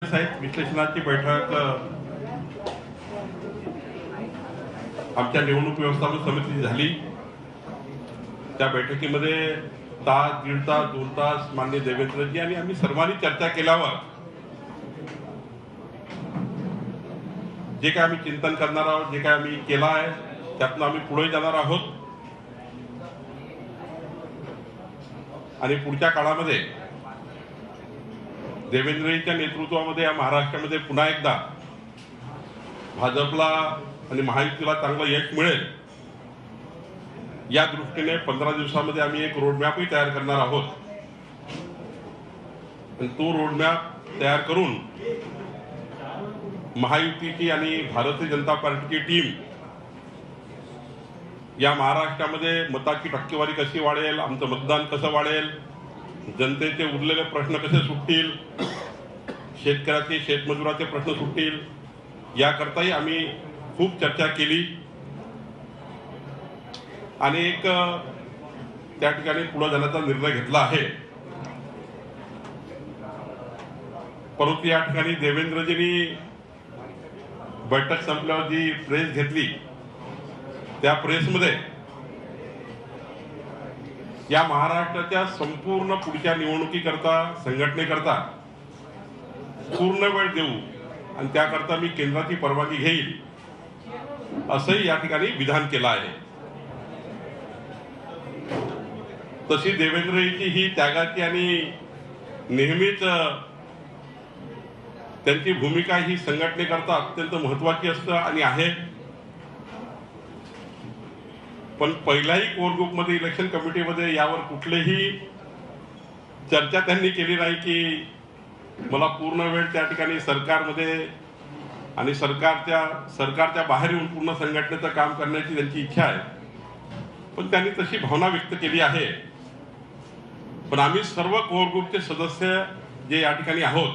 साहित्य विश्लेषणाची बैठक आमच्या निवडणूक व्यवस्थापन समितीची झाली। त्या बैठकीमध्ये तास, दीड तास, 2 तास माननीय देवेंद्रजी आणि आम्ही सर्वांनी चर्चा केल्यावर जे काय आम्ही चिंतन करणार आहोत, जे काय आम्ही केलं आहे त्यातून आम्ही पुढे जाणार आहोत आणि पुढच्या काळामध्ये देवेंद्रजींच्या नेतृत्वामध्ये या महाराष्ट्रामध्ये पुन्हा एकदा भाजपला आणि महायुतीला चांगलं यश मिळेल या दृष्टीने 15 दिवसामध्ये आम्ही एक रोडमॅपही तयार करणार आहोत आणि तो रोडमॅप तयार करून महायुतीची आणि भारतीय जनता पार्टीची टीम या महाराष्ट्रामध्ये मताची टक्केवारी कशी वाढेल, आमचं मतदान कसं वाढेल, जनतेचे उरलेले प्रश्न कसे सुटतील, शेतकऱ्याचे शेतमजुराचे प्रश्न सुटतील याकरताही आम्ही खूप चर्चा केली आणि एक त्या ठिकाणी पुढे जाण्याचा निर्णय घेतला आहे। परंतु या ठिकाणी देवेंद्रजींनी बैठक संपल्यावर जी प्रेस घेतली त्या प्रेसमध्ये या महाराष्ट्राच्या संपूर्ण पुढच्या निवडणुकीकरता संघटनेकरता पूर्ण वेळ देऊ आणि त्याकरता मी केंद्राची परवानगी घेईल असंही या ठिकाणी विधान केलं आहे। तशी देवेंद्रजींची ही त्यागाची आणि नेहमीच त्यांची भूमिका ही संघटनेकरता अत्यंत महत्वाची असते आणि आहे। पण पहिल्याही कोर ग्रुपमध्ये इलेक्शन कमिटीमध्ये यावर कुठलीही चर्चा त्यांनी केली नाही की मला पूर्ण वेळ त्या ठिकाणी सरकारमध्ये आणि सरकारच्या बाहेर येऊन पूर्ण संघटनेचं काम करण्याची त्यांची इच्छा आहे। पण त्यांनी तशी भावना व्यक्त केली आहे। पण आम्ही सर्व कोर ग्रुपचे सदस्य जे या ठिकाणी आहोत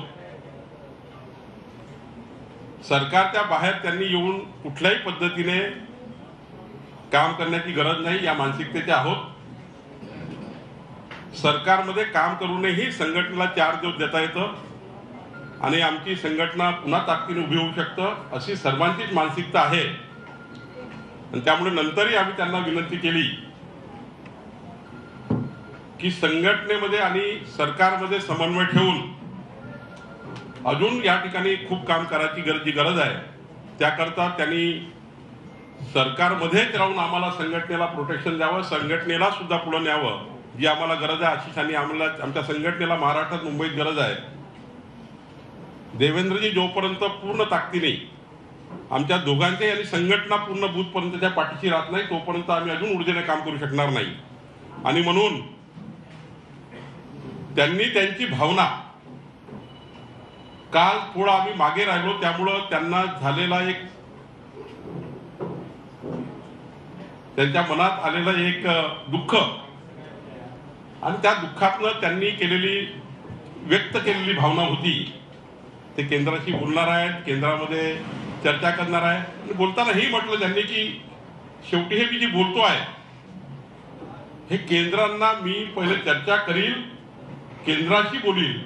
सरकारच्या बाहेर त्यांनी येऊन कुठल्याही पद्धतीने काम करण्याची गरज नाही या मानसिकतेचे आहोत। सरकारमध्ये काम करूनही संघटनेला 4 दिवस देता येतं आणि आमची संघटना पुन्हा ताकदीने उभी होऊ शकतं अशी सर्वांचीच मानसिकता आहे। आणि त्यामुळे नंतरही आम्ही त्यांना विनंती केली की संघटनेमध्ये आणि सरकारमध्ये समन्वय ठेवून अजून या ठिकाणी खूप काम करायची गरज आहे। त्याकरता त्यांनी सरकारमध्येच राहून आम्हाला संघटनेला प्रोटेक्शन द्यावं, संघटनेला सुद्धा पुढे न्यावं जी आम्हाला गरज आहे अशी त्यांनी आम्हाला आमच्या संघटनेला महाराष्ट्रात मुंबईत गरज आहे। देवेंद्रजी जोपर्यंत पूर्ण ताकदीने आमच्या दोघांचे आणि संघटना पूर्ण बूथपर्यंतच्या पाठीशी राहत नाही तोपर्यंत आम्ही अजून ऊर्जेने काम करू शकणार नाही। आणि म्हणून त्यांनी त्यांची भावना काल थोडा आम्ही मागे राहिलो त्यामुळं त्यांना झालेला एक त्यांच्या मनात आलेलं एक दुःख आणि त्या दुःखातनं त्यांनी व्यक्त केलेली भावना होती ते केंद्राशी बोलणार आहेत, केंद्रामध्ये चर्चा करणार आहे आणि बोलताना हे म्हटलं त्यांनी की शेवटी हे मी जे बोलतो आहे हे केंद्रांना मी पहिले चर्चा करील, केंद्राशी बोलील,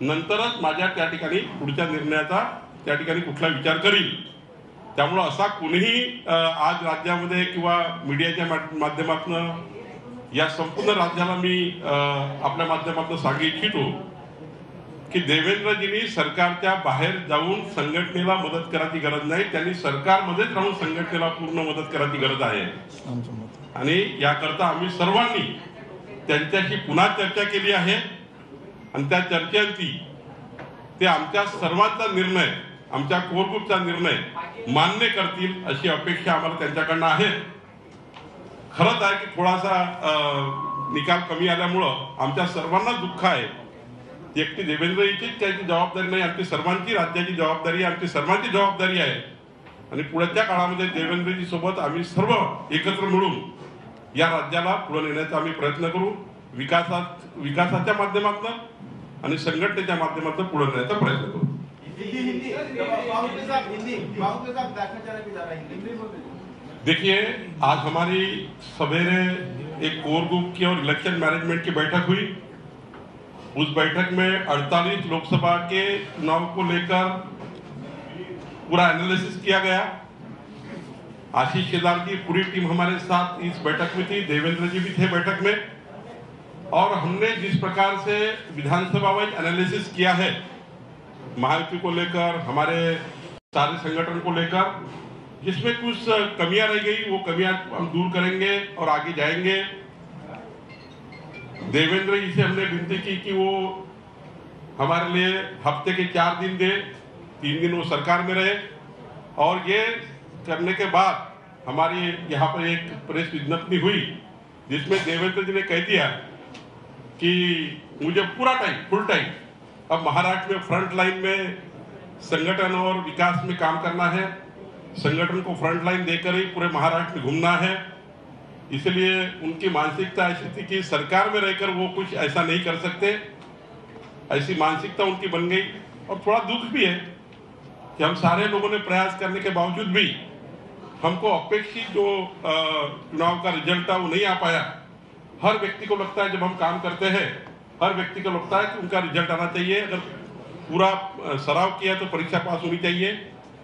नंतरच माझ्या त्या ठिकाणी पुढच्या निर्णयाचा त्या ठिकाणी कुठला विचार करील। त्यामुळे असा कोणीही आज राज्यामध्ये किंवा मीडियाच्या माध्यमातून या संपूर्ण राज्याला मी आपल्या माध्यमातून सांगू इच्छितो की देवेंद्रजींनी सरकारच्या बाहेर जाऊन संघटनेला मदत करायची गरज नाही, त्यांनी सरकारमध्येच राहून संघटनेला पूर्ण मदत करायची गरज आहे। आणि याकरता आम्ही सर्वांनी त्यांच्याशी पुन्हा चर्चा केली आहे आणि त्या चर्चेंती ते आमच्या सर्वांचा निर्णय, आमच्या कोर ग्रुपचा निर्णय मान्य करतील अशी अपेक्षा आम्हाला त्यांच्याकडनं आहे। खरंच आहे की थोडासा निकाल कमी आल्यामुळं आमच्या सर्वांना दुःख आहे। एकटी देवेंद्रजीचीच त्याची जबाबदारी नाही, आमची सर्वांची राज्याची जबाबदारी, आमची सर्वांची जबाबदारी आहे आणि पुढच्या काळामध्ये देवेंद्रजी सोबत आम्ही सर्व एकत्र मिळून या राज्याला पुढे नेण्याचा आम्ही प्रयत्न करू, विकासाच्या माध्यमातून आणि संघटनेच्या माध्यमातून पुढे नेण्याचा प्रयत्न करू। देखिए, आज हमारी सवेरे एक कोर ग्रुप की और इलेक्शन मैनेजमेंट की बैठक हुई उस बैठक में 48 लोकसभा के चुनाव को लेकर पूरा एनालिसिस किया गया। आशीष केदार की पूरी टीम हमारे साथ इस बैठक में थी, देवेंद्र जी भी थे बैठक में, और हमने जिस प्रकार से विधानसभा वाइज एनालिसिस किया है महायुति को लेकर, हमारे सारे संगठन को लेकर, जिसमें कुछ कमियां रह गई वो कमियां हम दूर करेंगे और आगे जाएंगे। देवेंद्र जी से हमने विनती की कि वो हमारे लिए हफ्ते के 4 दिन दे, 3 दिन वो सरकार में रहे, और ये करने के बाद हमारी यहाँ पर एक प्रेस विज्ञप्ति हुई जिसमें देवेंद्र जी ने कह दिया कि मुझे पूरा टाइम, फुल टाइम अब महाराष्ट्र में फ्रंट लाइन में संगठन और विकास में काम करना है, संगठन को फ्रंट लाइन देकर ही पूरे महाराष्ट्र में घूमना है। इसलिए उनकी मानसिकता ऐसी थी कि सरकार में रहकर वो कुछ ऐसा नहीं कर सकते, ऐसी मानसिकता उनकी बन गई। और थोड़ा दुख भी है कि हम सारे लोगों ने प्रयास करने के बावजूद भी हमको अपेक्षित जो चुनाव का रिजल्ट था वो नहीं आ पाया। हर व्यक्ति को लगता है जब हम काम करते हैं, हर व्यक्ति को लगता है कि उनका रिजल्ट आना चाहिए, अगर पूरा सराव किया तो परीक्षा पास होनी चाहिए।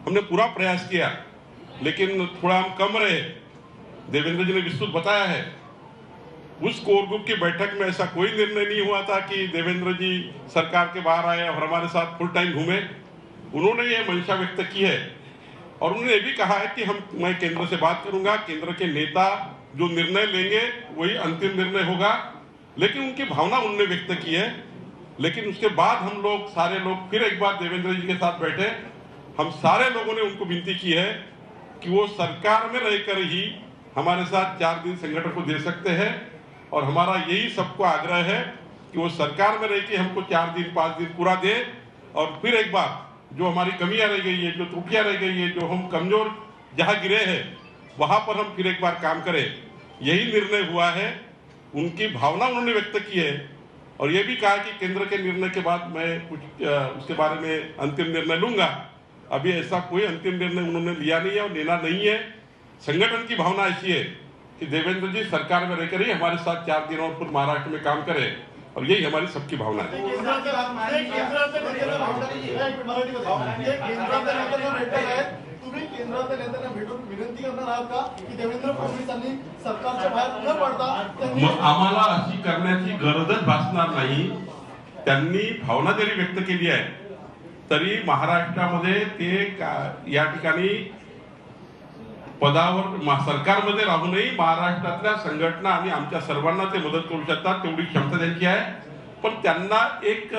हमने पूरा प्रयास किया लेकिन थोड़ा हम कम रहे। देवेंद्र जी ने विस्तृत बताया है, उस कोर ग्रुप की बैठक में ऐसा कोई निर्णय नहीं हुआ था कि देवेंद्र जी सरकार के बाहर आए और हमारे साथ फुल टाइम घूमे। उन्होंने ये मंशा व्यक्त की है और उन्होंने ये भी कहा है कि मैं केंद्र से बात करूंगा, केंद्र के नेता जो निर्णय लेंगे वही अंतिम निर्णय होगा। लेकिन उनकी भावना उन्होंने व्यक्त की है। लेकिन उसके बाद हम लोग सारे लोग फिर एक बार देवेंद्र जी के साथ बैठे, हम सारे लोगों ने उनको विनती की है कि वो सरकार में रहकर ही हमारे साथ 4 दिन संगठन को दे सकते हैं, और हमारा यही सबको आग्रह है कि वो सरकार में रह के हमको 4 दिन 5 दिन पूरा दे, और फिर एक बार जो हमारी कमियां रह गई है, जो त्रुटियां रह गई है, जो हम कमजोर जहां गिरे हैं वहां पर हम फिर एक बार काम करें। यही निर्णय हुआ है। उनकी भावना उन्होंने व्यक्त की है और ये भी कहा कि केंद्र के निर्णय के बाद मैं कुछ उसके बारे में अंतिम निर्णय लूंगा। अभी ऐसा कोई अंतिम निर्णय उन्होंने लिया नहीं है और लेना नहीं है। संगठन की भावना ऐसी है कि देवेंद्र जी सरकार में रहकर ही हमारे साथ 4 दिन और फिर महाराष्ट्र में काम करें, और यही हमारी सबकी भावना है। तुम्ही केंद्राच्या नेत्यांना भेटून विनंती करणार आहात का की देवेंद्र फडणवीसांनी सरकारच्या बाहेर न पडता आम्हाला अशी करण्याची गरजच भासणार नाही। त्यांनी भावना जरी व्यक्त केली आहे तरी महाराष्ट्रामध्ये ते या ठिकाणी पदावर सरकारमध्ये राहूनही महाराष्ट्रातल्या संघटना आणि आमच्या सर्वांना ते मदत करू शकतात, तेवढी क्षमता त्यांची आहे। पण त्यांना एक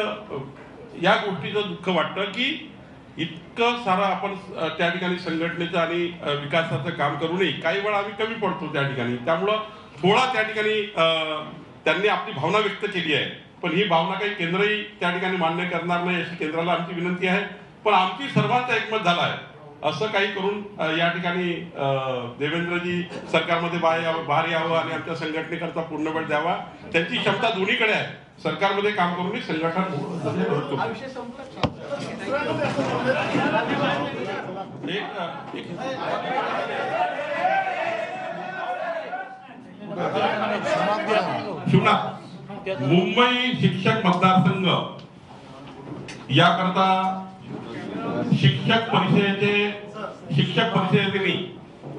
या गोष्टीचं दुःख वाटतं की इतकं सारं आपण त्या ठिकाणी संघटनेचं आणि विकासाचं काम करूनही काही वेळा आम्ही कमी पडतो त्या ठिकाणी। त्यामुळं थोडा त्या ठिकाणी त्यांनी आपली भावना व्यक्त केली आहे, पण ही भावना काही केंद्रही त्या ठिकाणी मान्य करणार नाही अशी केंद्राला आमची विनंती आहे। पण आमची सर्वांचं एकमत झालं आहे असं काही करून या ठिकाणी देवेंद्रजी सरकारमध्ये बाहेर यावं आणि आमच्या संघटनेकरता पूर्ण वेळ द्यावा। त्यांची क्षमता दोन्हीकडे आहे, सरकारमध्ये काम करून संघटन मुंबई शिक्षक मतदारसंघ याकरता शिक्षक परिषदेने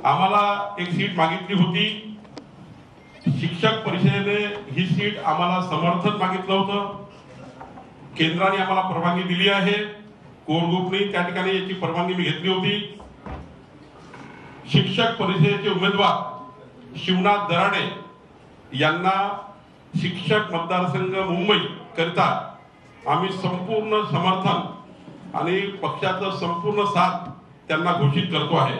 आम्हाला एक सीट मागितली होती। शिक्षक परिषदेने ही सीट आम्हाला समर्थन मागितलं होतं। केंद्राने आम्हाला परवानगी दिली आहे, कोर ग्रुपने त्या ठिकाणी याची परवानगी मी घेतली होती। शिक्षक परिषदेचे उमेदवार शिवनाथ दराडे यांना शिक्षक मतदारसंघ मुंबई करता आम्ही संपूर्ण समर्थन आणि पक्षाचा संपूर्ण साथ त्यांना घोषित करतो आहे।